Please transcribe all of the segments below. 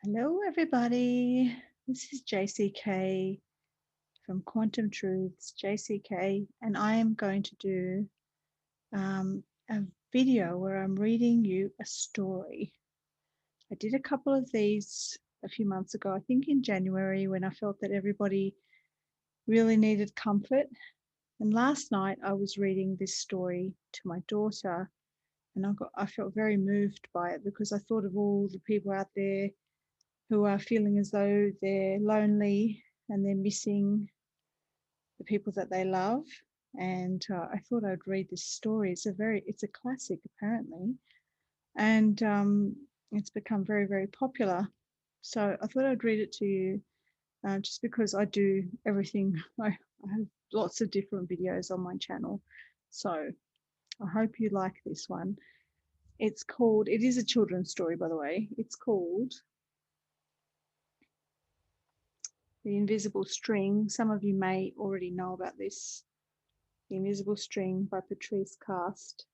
Hello, everybody. This is JCK from Quantum Truths, JCK, and I am going to do a video where I'm reading you a story. I did a couple of these a few months ago, I think in January, when I felt that everybody really needed comfort. And last night I was reading this story to my daughter, and I felt very moved by it because I thought of all the people out there who are feeling as though they're lonely and they're missing the people that they love. And I thought I'd read this story. It's a classic apparently, and it's become very, very popular. So I thought I'd read it to you, just because I do everything. I have lots of different videos on my channel, so I hope you like this one. It is a children's story, by the way. It's called The Invisible String. Some of you may already know about this. The Invisible String by Patrice Karst.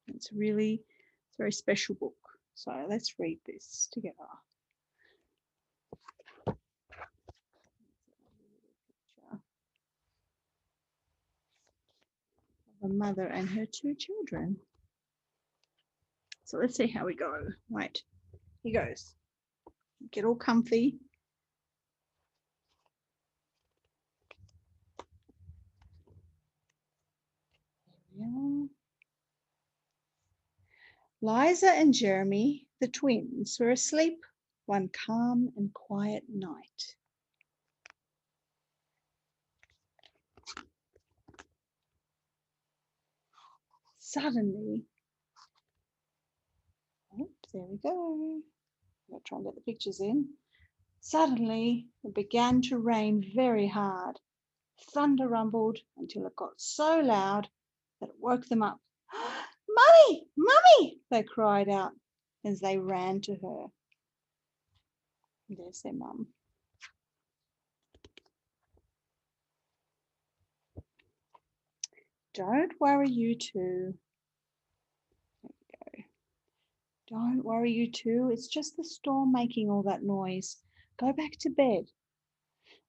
It's a very special book. So let's read this together. A mother and her two children. So let's see how we go. Right, here goes. Get all comfy. There we are. Liza and Jeremy, the twins, were asleep one calm and quiet night. Suddenly, there we go. I'll try and get the pictures in. Suddenly, it began to rain very hard. Thunder rumbled until it got so loud that it woke them up. Mummy, Mummy, they cried out as they ran to her. There's their mum. Don't worry, you two. There we go. Don't worry, you two. It's just the storm making all that noise. Go back to bed.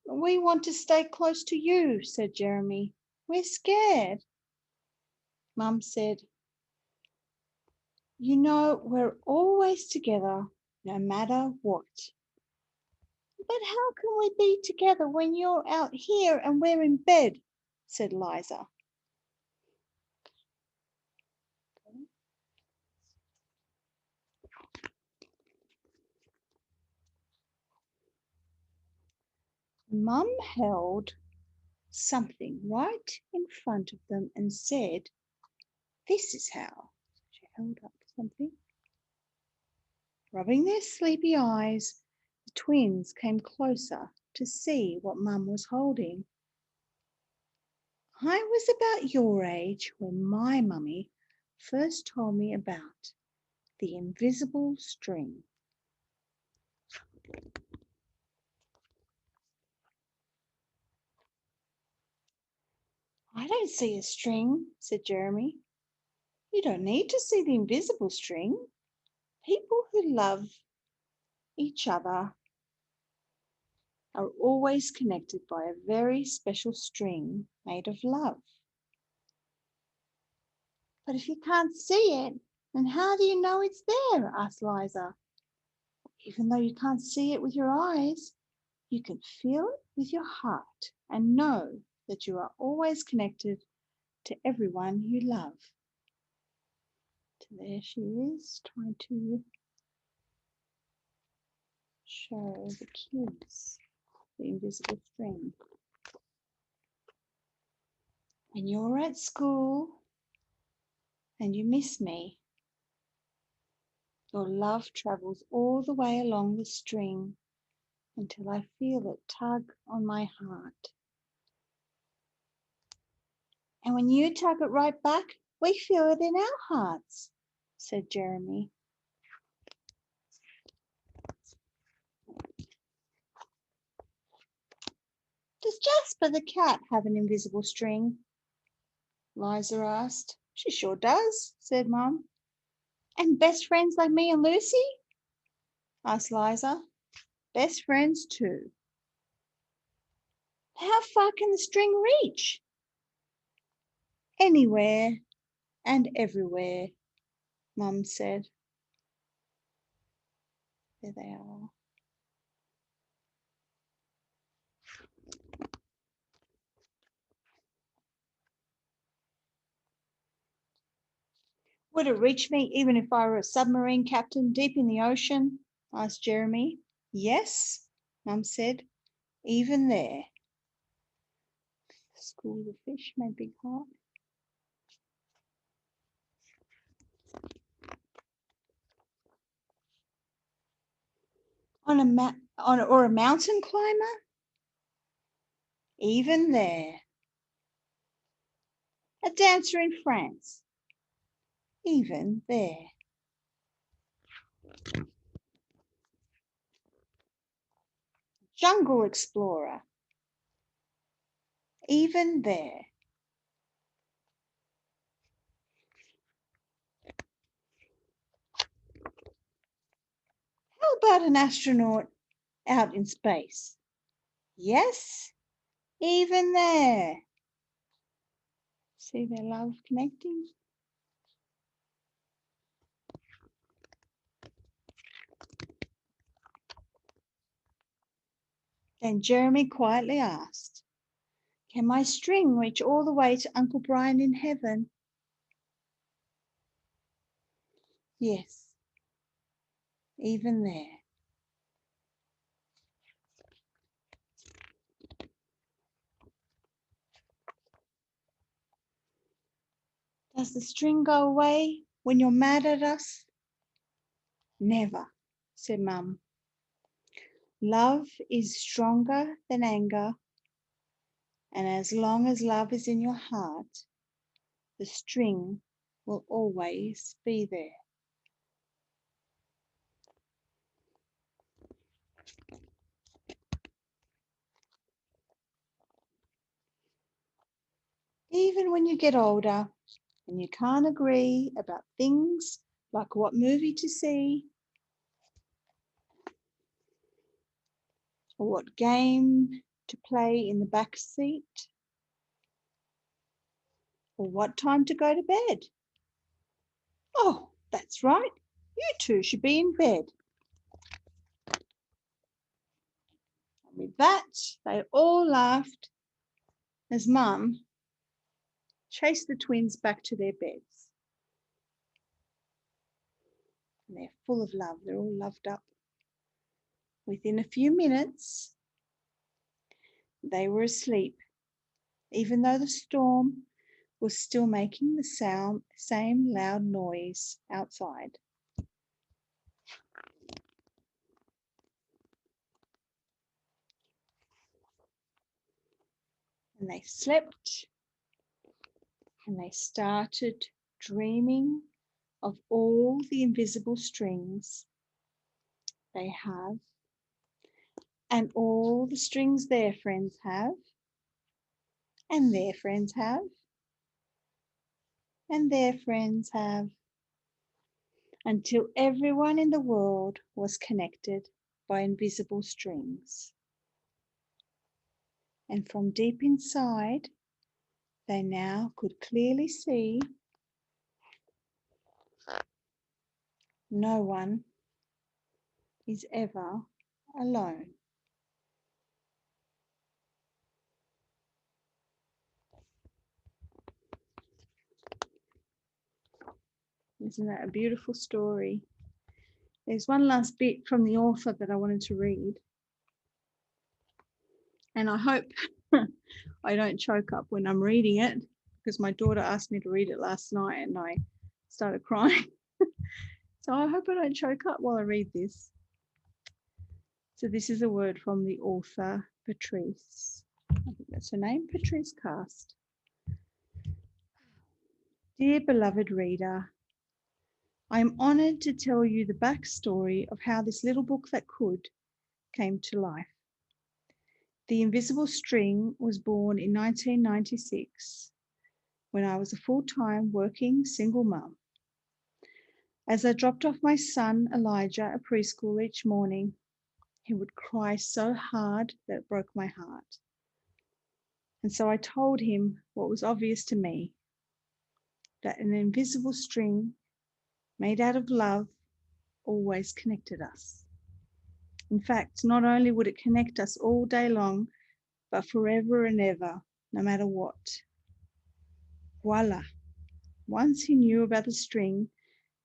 We want to stay close to you, said Jeremy. We're scared. Mum said, you know, we're always together, no matter what. But how can we be together when you're out here and we're in bed? Said Liza. Mum held something right in front of them and said, this is how. She held up something. Rubbing their sleepy eyes, the twins came closer to see what Mum was holding. I was about your age when my mummy first told me about the invisible string. I don't see a string, said Jeremy. You don't need to see the invisible string. People who love each other are always connected by a very special string made of love. But if you can't see it, then how do you know it's there? Asked Liza. Even though you can't see it with your eyes, you can feel it with your heart and know that you are always connected to everyone you love. So there she is, trying to show the kids the invisible string. When you're at school and you miss me, your love travels all the way along the string until I feel it tug on my heart. And when you tug it right back, we feel it in our hearts, said Jeremy. Does Jasper the cat have an invisible string? Liza asked. She sure does, said Mum. And best friends like me and Lucy? Asked Liza. Best friends too. How far can the string reach? Anywhere and everywhere, Mum said. There they are. Would it reach me even if I were a submarine captain deep in the ocean? Asked Jeremy. Yes, Mum said, even there. School the fish made big heart. On a mountain climber? Even there. A dancer in France? Even there. Jungle explorer? Even there. How about an astronaut out in space? Yes, even there. See their love connecting? Then Jeremy quietly asked, can my string reach all the way to Uncle Brian in heaven? Yes, even there. Does the string go away when you're mad at us? Never, said Mum. Love is stronger than anger, and as long as love is in your heart, the string will always be there. Even when you get older and you can't agree about things like what movie to see or what game to play in the back seat or what time to go to bed. Oh, that's right. You two should be in bed. And with that, they all laughed as Mum chased the twins back to their beds. And they're full of love. They're all loved up. Within a few minutes, they were asleep, even though the storm was still making the same loud noise outside. And they slept and they started dreaming of all the invisible strings they have and all the strings their friends have and their friends have and their friends have, until everyone in the world was connected by invisible strings. And from deep inside, they now could clearly see no one is ever alone. Isn't that a beautiful story? There's one last bit from the author that I wanted to read. And I hope I don't choke up when I'm reading it, because my daughter asked me to read it last night and I started crying. So I hope I don't choke up while I read this. So this is a word from the author, Patrice. I think that's her name, Patrice Karst. Dear beloved reader, I am honoured to tell you the backstory of how this little book that could came to life. The Invisible String was born in 1996 when I was a full-time working single mum. As I dropped off my son, Elijah, at preschool each morning, he would cry so hard that it broke my heart. And so I told him what was obvious to me, that an invisible string made out of love always connected us. In fact, not only would it connect us all day long, but forever and ever, no matter what. Voila! Once he knew about the string,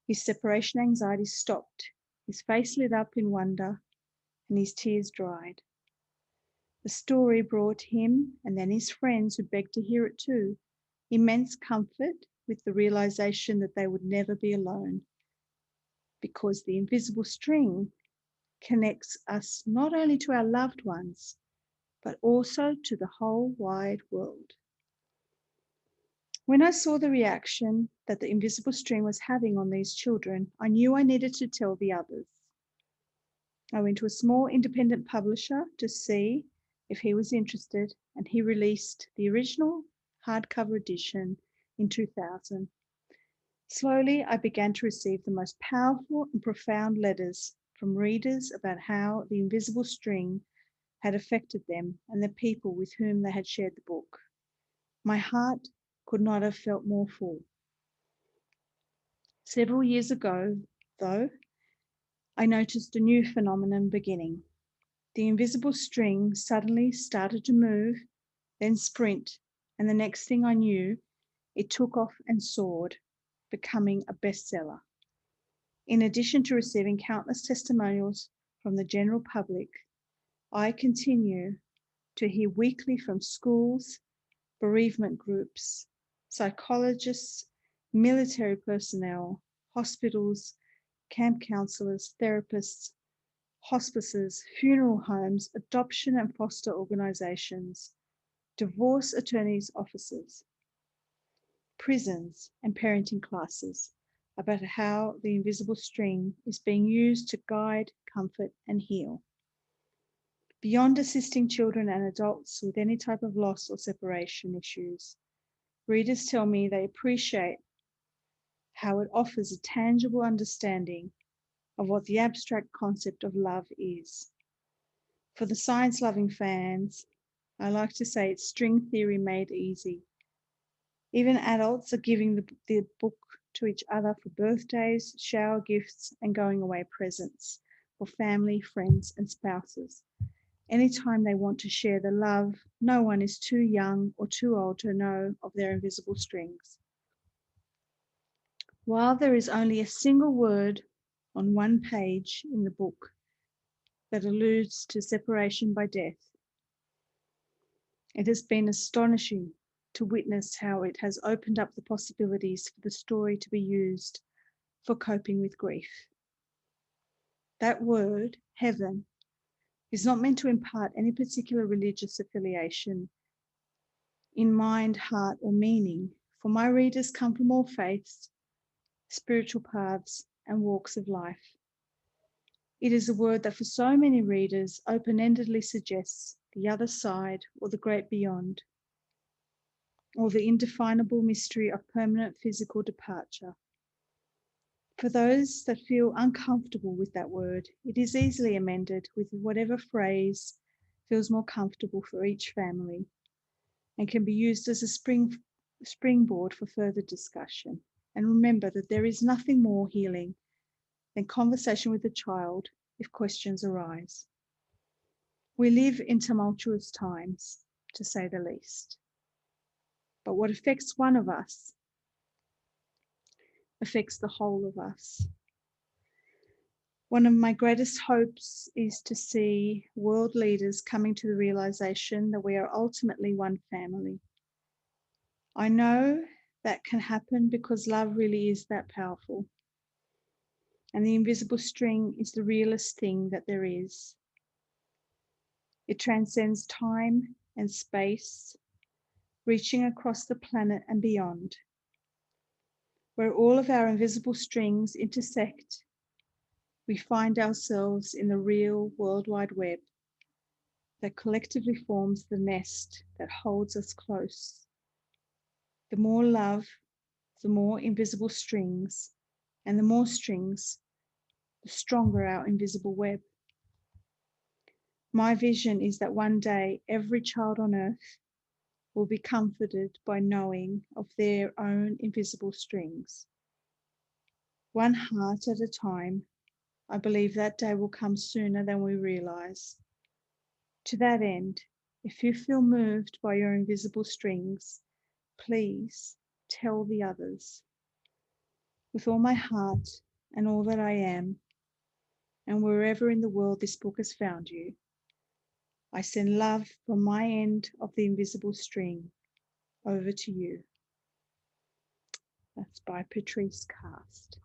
his separation anxiety stopped, his face lit up in wonder, and his tears dried. The story brought him, and then his friends who begged to hear it too, immense comfort with the realization that they would never be alone, because the invisible string connects us not only to our loved ones, but also to the whole wide world. When I saw the reaction that the invisible string was having on these children, I knew I needed to tell the others. I went to a small independent publisher to see if he was interested, and he released the original hardcover edition in 2000. Slowly, I began to receive the most powerful and profound letters from readers about how the invisible string had affected them and the people with whom they had shared the book. My heart could not have felt more full. Several years ago, though, I noticed a new phenomenon beginning. The invisible string suddenly started to move, then sprint, and the next thing I knew, it took off and soared, becoming a bestseller. In addition to receiving countless testimonials from the general public, I continue to hear weekly from schools, bereavement groups, psychologists, military personnel, hospitals, camp counselors, therapists, hospices, funeral homes, adoption and foster organizations, divorce attorneys' offices, prisons, and parenting classes about how the invisible string is being used to guide, comfort, and heal. Beyond assisting children and adults with any type of loss or separation issues, readers tell me they appreciate how it offers a tangible understanding of what the abstract concept of love is. For the science-loving fans, I like to say it's string theory made easy. Even adults are giving the book to each other for birthdays, shower gifts, and going away presents for family, friends, and spouses. Anytime they want to share the love, no one is too young or too old to know of their invisible strings. While there is only a single word on one page in the book that alludes to separation by death, it has been astonishing to witness how it has opened up the possibilities for the story to be used for coping with grief. That word, heaven, is not meant to impart any particular religious affiliation in mind, heart, or meaning, for my readers come from all faiths, spiritual paths, and walks of life. It is a word that for so many readers open-endedly suggests the other side or the great beyond, or the indefinable mystery of permanent physical departure. For those that feel uncomfortable with that word, it is easily amended with whatever phrase feels more comfortable for each family and can be used as a springboard for further discussion. And remember that there is nothing more healing than conversation with a child if questions arise. We live in tumultuous times, to say the least. But what affects one of us affects the whole of us. One of my greatest hopes is to see world leaders coming to the realization that we are ultimately one family. I know that can happen because love really is that powerful. And the invisible string is the realest thing that there is. It transcends time and space, reaching across the planet and beyond. Where all of our invisible strings intersect, we find ourselves in the real World Wide Web that collectively forms the nest that holds us close. The more love, the more invisible strings And the more strings, the stronger our invisible web. My vision is that one day every child on earth will be comforted by knowing of their own invisible strings. One heart at a time, I believe that day will come sooner than we realize. To that end, if you feel moved by your invisible strings, please tell the others. With all my heart and all that I am, and wherever in the world this book has found you, I send love from my end of the invisible string over to you. That's by Patrice Karst.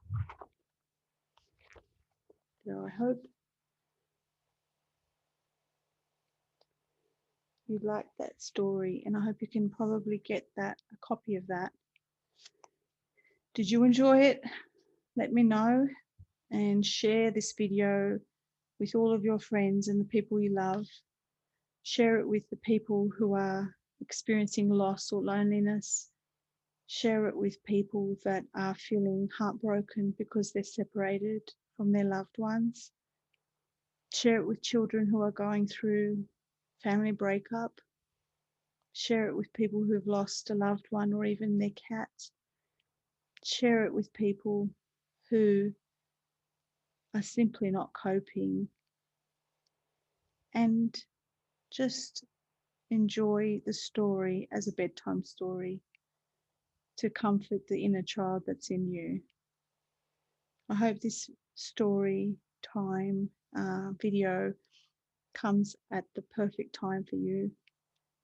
So I hope you like that story, and I hope you can probably get a copy of that. Did you enjoy it? Let me know and share this video with all of your friends and the people you love. Share it with the people who are experiencing loss or loneliness. Share it with people that are feeling heartbroken because they're separated from their loved ones. Share it with children who are going through family breakup. Share it with people who've lost a loved one or even their cat. Share it with people who are simply not coping. And just enjoy the story as a bedtime story to comfort the inner child that's in you. I hope this story time video comes at the perfect time for you,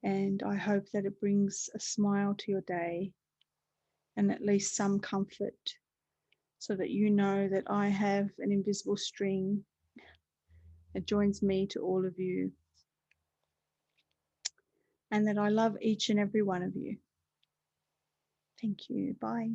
and I hope that it brings a smile to your day and at least some comfort, so that you know that I have an invisible string that joins me to all of you, and that I love each and every one of you. Thank you. Bye.